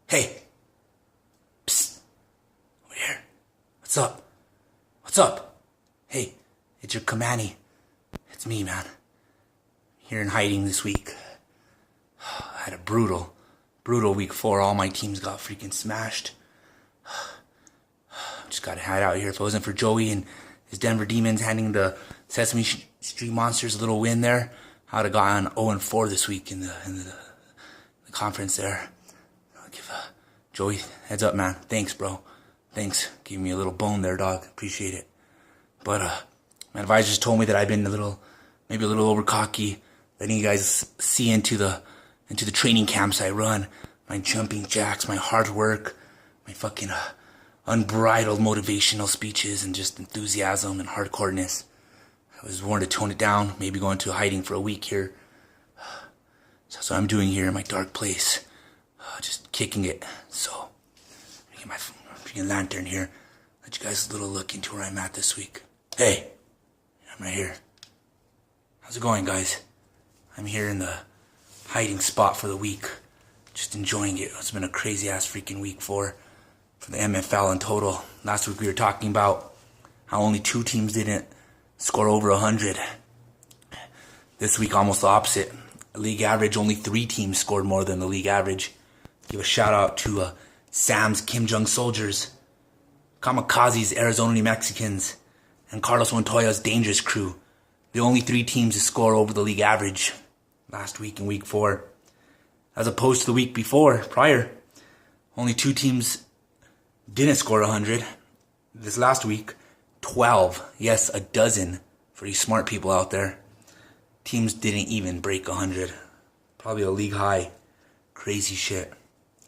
Hey! Psst! Over here. What's up? What's up? Hey, it's your Kamani. It's me, man. Here in hiding this week. I had a brutal week 4. All my teams got freaking smashed. Just got to hide out here. If it wasn't for Joey and his Denver Demons handing the Sesame Street Monsters a little win there, I would have gotten 0-4 this week in the conference there. I'll give Joey, heads up, man. Thanks, bro. Thanks. Gave me a little bone there, dog. Appreciate it. But my advisors told me that I've been maybe a little over cocky, letting you guys see into the training camps I run, my jumping jacks, my hard work, my fucking unbridled motivational speeches, and just enthusiasm and hardcoreness. I was warned to tone it down, maybe go into hiding for a week here. So that's what I'm doing here in my dark place, just kicking it. So I'm gonna get my freaking lantern here, let you guys a little look into where I'm at this week. Hey, I'm right here. How's it going, guys? I'm here in the hiding spot for the week, just enjoying it. It's been a crazy ass freaking week for the MFL in total. Last week we were talking about how only 2 teams didn't score over 100. This week almost the opposite. League average, only 3 teams scored more than the league average. Give a shout out to Sam's Kim Jong Soldiers, Kamikaze's Arizona New Mexicans, and Carlos Montoya's Dangerous Crew. The only 3 teams to score over the league average last week in week 4. As opposed to the week prior, only 2 teams didn't score 100. This last week, 12. Yes, a dozen for you smart people out there. Teams didn't even break 100. Probably a league high. Crazy shit.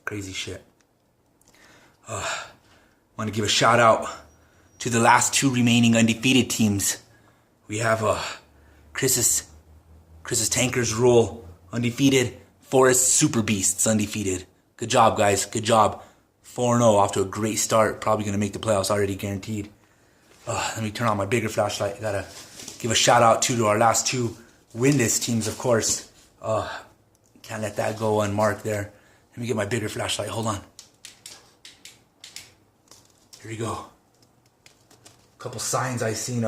Crazy shit. Want to give a shout out to the last 2 remaining undefeated teams. We have Chris's Tankers Rule undefeated. Forest Super Beasts undefeated. Good job, guys. Good job. 4-0, off to a great start. Probably going to make the playoffs already, guaranteed. Let me turn on my bigger flashlight. I gotta give a shout out to our last 2 winless teams, of course. Can't let that go unmarked there. Let me get my bigger flashlight. Hold on. Here we go. A couple signs I seen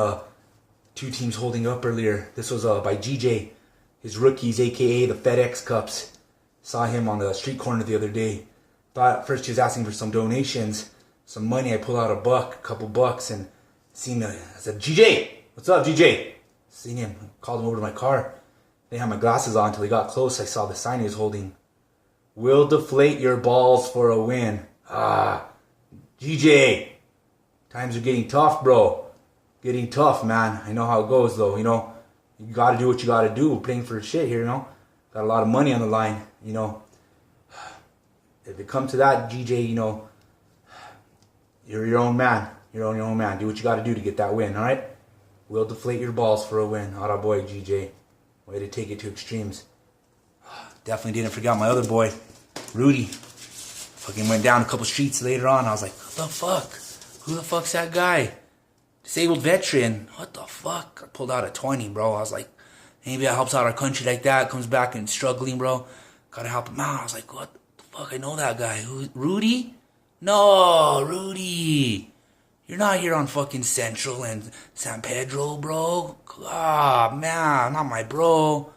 2 teams holding up earlier. This was by GJ. His rookies, a.k.a. the FedEx Cups. Saw him on the street corner the other day. Thought at first he was asking for some donations, some money. I pulled out a couple bucks, and seen I said, GJ, what's up, GJ? Seen him, called him over to my car. Didn't have my glasses on until he got close. I saw the sign he was holding. Will deflate your balls for a win. GJ, times are getting tough, bro. Getting tough, man. I know how it goes, though. You know, you gotta do what you gotta do. We're playing for shit here, you know. Got a lot of money on the line, you know. If it comes to that, GJ, you know, you're your own man. You're your own man. Do what you got to do to get that win, all right? We'll deflate your balls for a win. Atta boy, GJ. Way to take it to extremes. Definitely didn't forget my other boy, Rudy. Fucking went down a couple streets later on. I was like, what the fuck? Who the fuck's that guy? Disabled veteran. What the fuck? I pulled out a 20, bro. I was like, maybe that helps out our country like that. Comes back and struggling, bro. Gotta help him out. I was like, what the fuck? I know that guy. Who? Rudy? No, Rudy. You're not here on fucking Central and San Pedro, bro. Man, not my bro.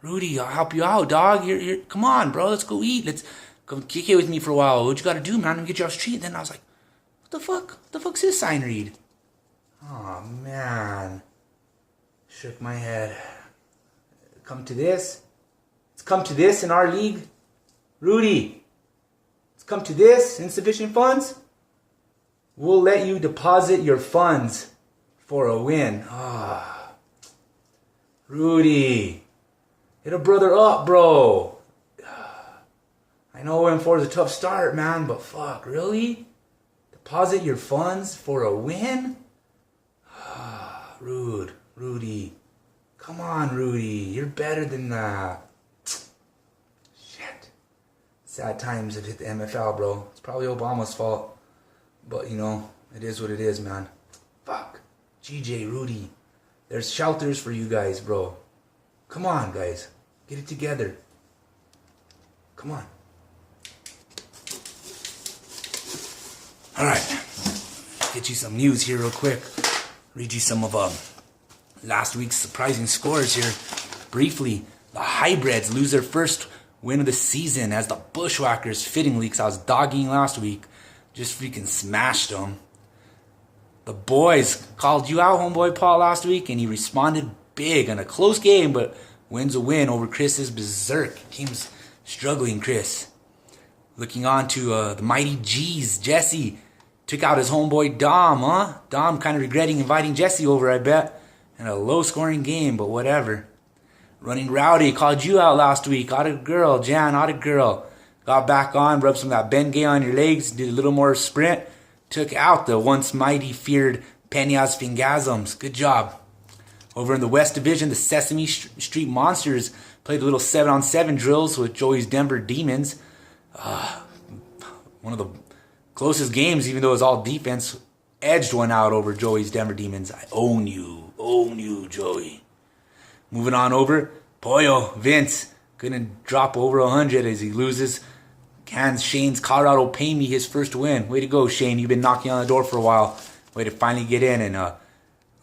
Rudy, I'll help you out, dog. Come on, bro. Let's go eat. Let's come kick it with me for a while. What you gotta do, man? I'm gonna get you off the street. Then I was like, what the fuck? What the fuck's this sign read? Oh, man. Shook my head. Come to this? It's come to this in our league? Rudy, it's come to this? Insufficient funds? We'll let you deposit your funds for a win. Rudy, hit a brother up, bro. I know 0-4 is a tough start, man, but fuck, really? Deposit your funds for a win? Rudy. Come on, Rudy. You're better than that. Shit. Sad times have hit the MFL, bro. It's probably Obama's fault. But, you know, it is what it is, man. Fuck. GJ, Rudy. There's shelters for you guys, bro. Come on, guys. Get it together. Come on. Alright, get you some news here real quick. Read you some of last week's surprising scores here. Briefly, the Hybrids lose their first win of the season as the Bushwhackers, fittingly, because I was dogging last week, just freaking smashed them. The boys called you out, homeboy Paul, last week, and he responded big in a close game, but wins a win over Chris's Berserk. Team's struggling, Chris. Looking on to the Mighty G's, Jesse took out his homeboy Dom, huh? Dom kind of regretting inviting Jesse over, I bet. In a low-scoring game, but whatever. Running Rowdy called you out last week. Otta girl, Jan, otta girl. Got back on, rubbed some of that Bengay on your legs, did a little more sprint. Took out the once mighty feared Peñas Fingasms. Good job. Over in the West Division, the Sesame Street Monsters played a little 7-on-7 drills with Joey's Denver Demons. One of the closest games, even though it was all defense, edged one out over Joey's Denver Demons. I own you, Joey. Moving on over, Pollo, Vince, couldn't drop over 100 as he loses. Cans Shane's Colorado Pay Me his first win. Way to go, Shane. You've been knocking on the door for a while. Way to finally get in and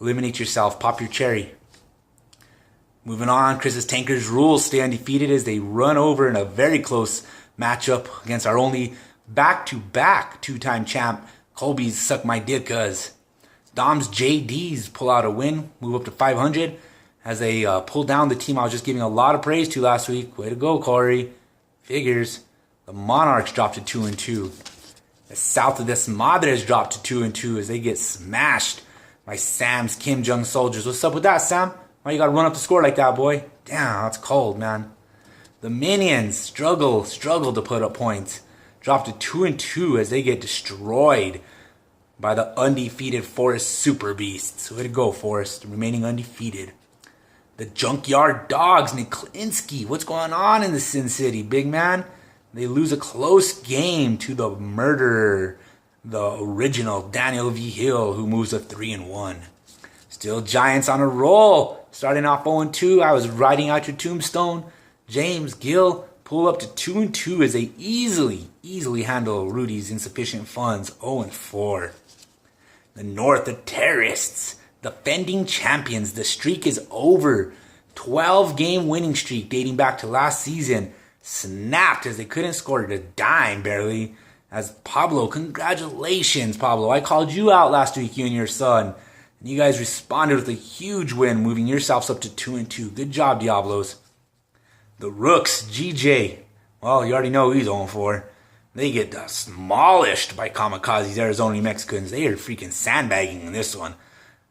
eliminate yourself. Pop your cherry. Moving on, Chris's Tankers Rules stay undefeated as they run over in a very close matchup against our only back-to-back two-time champ, Colby's Suck My Dick Cuz. Dom's JDs pull out a win, move up to 500 as they pull down the team I was just giving a lot of praise to last week. Way to go, Corey. Figures. The Monarchs dropped to 2-2. The South of Des Madres dropped to 2-2 as they get smashed by Sam's Kim Jong soldiers. What's up with that, Sam? Why you gotta run up the score like that, boy? Damn, that's cold, man. The Minions struggle to put up points. Dropped to 2-2 as they get destroyed by the undefeated Forest Super Beasts. Way to go, Forest, remaining undefeated. The Junkyard Dogs, Nick Klinsky. What's going on in the Sin City, big man? They lose a close game to the murderer, the original Daniel V. Hill, who moves to 3-1. Still Giants on a roll. Starting off 0-2, I was writing out your tombstone. James Gill pull up to 2-2 as they easily handle Rudy's insufficient funds. 0-4. The North, the Terrorists, defending champions. The streak is over. 12-game winning streak dating back to last season snapped as they couldn't score a dime barely. As Pablo, congratulations, Pablo. I called you out last week, you and your son. And you guys responded with a huge win, moving yourselves up to 2-2. Good job, Diablos. The Rooks, GJ. Well, you already know who he's 0-4. They get demolished by Kamikaze's Arizona New Mexicans. They are freaking sandbagging in this one.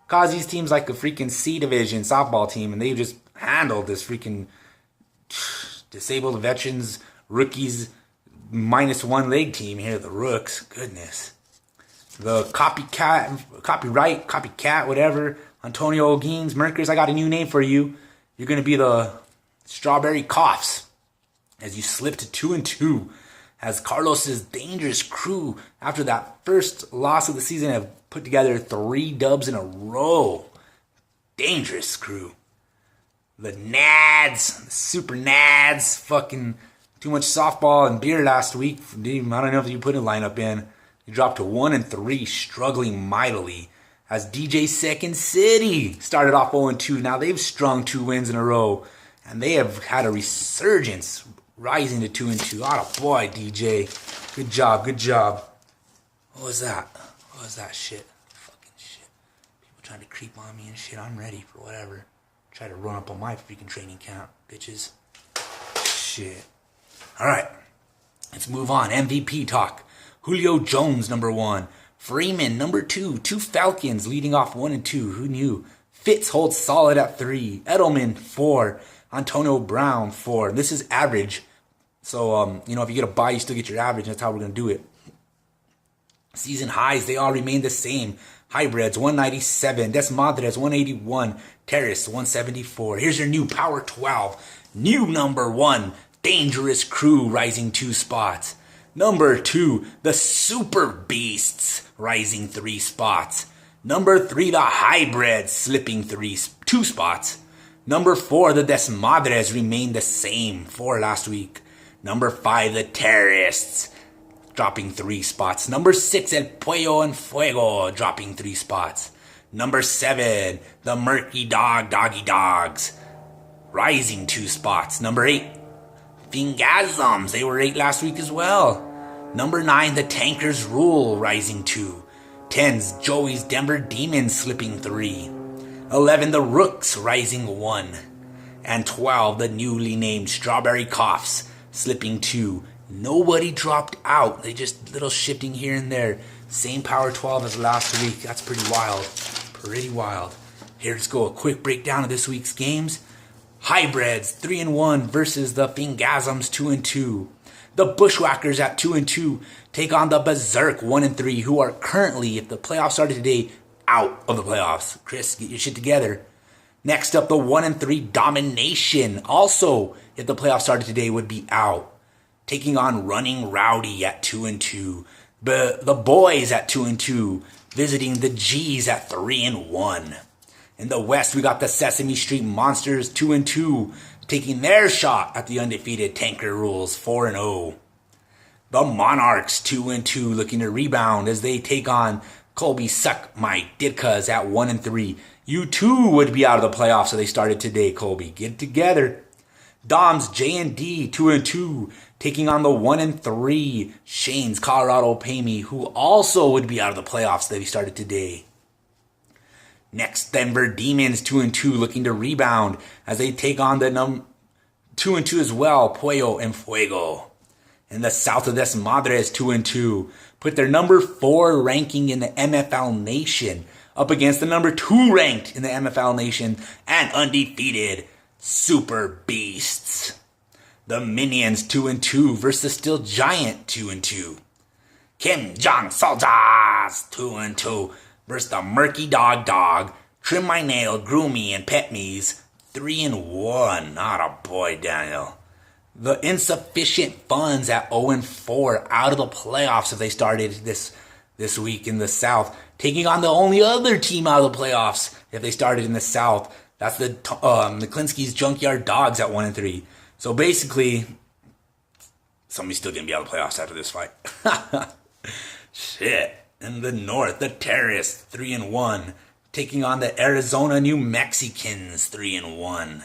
Kazi's team's like a freaking C Division softball team, and they just handled this freaking disabled veterans, rookies, -1 leg team here, the Rooks. Goodness. The copycat, whatever, Antonio O'Geens, Merkers, I got a new name for you. You're going to be the Strawberry Coughs as you slip to 2-2. As Carlos's dangerous crew, after that first loss of the season, have put together 3 dubs in a row. Dangerous crew. The Nads, the Super Nads, fucking too much softball and beer last week. I don't know if you put a lineup in. They dropped to 1-3, struggling mightily. As DJ Second City started off 0-2. Now they've strung 2 wins in a row. And they have had a resurgence, rising to 2-2. Atta boy, DJ. Good job, good job. What was that? What was that shit? Fucking shit. People trying to creep on me and shit. I'm ready for whatever. Try to run up on my freaking training camp, bitches. Shit. Alright. Let's move on. MVP talk. Julio Jones, number 1. Freeman, number 2. 2 Falcons leading off 1-2. Who knew? Fitz holds solid at 3. Edelman, 4. Antonio Brown, 4. This is average. So, if you get a bye, you still get your average. That's how we're going to do it. Season highs, they all remain the same. Hybrids, 197. Des Madres, 181. Terrace, 174. Here's your new Power 12. New number 1. Dangerous Crew, rising 2 spots. Number 2, the Super Beasts, rising 3 spots. Number 3, the Hybrids, slipping 2 spots. Number 4, the Des Madres remain the same, 4 last week. Number 5, the Terrorists, dropping 3 spots. Number 6, El Pollo en Fuego, dropping 3 spots. Number 7, the Murky Doggy Dogs, rising 2 spots. Number 8, Fingasms, they were 8 last week as well. Number 9, the Tankers Rule, rising 2. 10's Joey's Denver Demons, slipping 3. 11, the Rooks, rising 1. And 12, the newly named Strawberry Coughs, slipping 2. Nobody dropped out. They just little shifting here and there. Same power 12 as last week. That's pretty wild. Pretty wild. Here, let's go a quick breakdown of this week's games. Hybrids 3-1 versus the Fingasms 2-2. The Bushwhackers at 2-2 take on the Berserk 1-3, who are currently, if the playoffs started today, out of the playoffs. Chris, get your shit together. Next up, the 1-3 Domination, also, if the playoffs started today, would be out. Taking on Running Rowdy at 2-2. The Boys at 2-2, visiting the G's at 3-1. In the West, we got the Sesame Street Monsters 2-2, taking their shot at the undefeated Tanker Rules 4-0. The Monarchs 2-2, looking to rebound as they take on Colby Suck My Ditkas at 1-3. You too would be out of the playoffs, so they started today, Colby. Get it together. Dom's J&D 2-2, taking on the 1-3 Shane's Colorado Pay Me, who also would be out of the playoffs, they started today. Next, Denver Demons 2-2, looking to rebound as they take on the 2-2 as well, Pollo en Fuego. In the South of Des Madres 2-2, put their number 4 ranking in the MFL Nation up against the number 2 ranked in the MFL Nation and undefeated Super Beasts. The Minions 2-2 versus Still Giant 2-2. Kim Jong Soldiers 2-2 versus the Murky Dog, Trim My Nail, Groom Me, and Pet Me's 3-1. Not a boy, Daniel. The Insufficient Funds at 0-4, out of the playoffs if they started this week in the South, taking on the only other team out of the playoffs if they started in the South. That's the Klinsky's Junkyard Dogs at 1-3. So basically, somebody's still going to be out of the playoffs after this fight. Shit. In the North, the Terrorists 3-1, taking on the Arizona New Mexicans 3-1.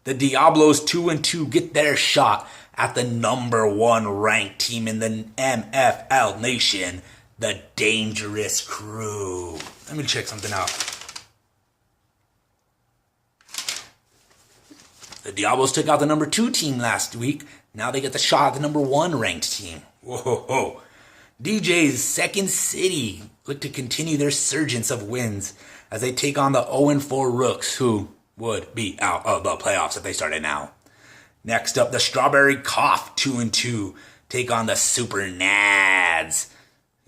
The Diablos 2-2 get their shot at the number 1 ranked team in the MFL Nation, the Dangerous Crew. Let me check something out. The Diablos took out the number 2 team last week. Now they get the shot at the number 1 ranked team. Whoa. DJ's Second City look to continue their surgence of wins as they take on the 0-4 Rooks, who would be out of the playoffs if they started now. Next up, the Strawberry Cough 2-2 take on the Super Nads.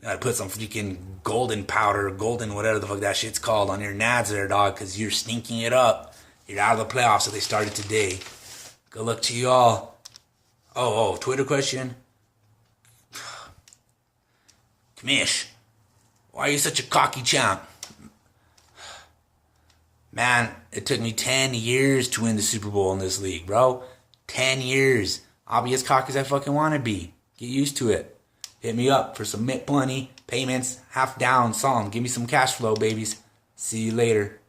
Gotta put some freaking golden powder, golden whatever the fuck that shit's called on your nads there, dog, because you're stinking it up. You're out of the playoffs if they started today. Good luck to you all. Oh, Twitter question. Commish, why are you such a cocky champ? Man, it took me 10 years to win the Super Bowl in this league, bro. 10 years. I'll be as cocky as I fucking want to be. Get used to it. Hit me up for some mint money, payments, half down, some. Give me some cash flow, babies. See you later.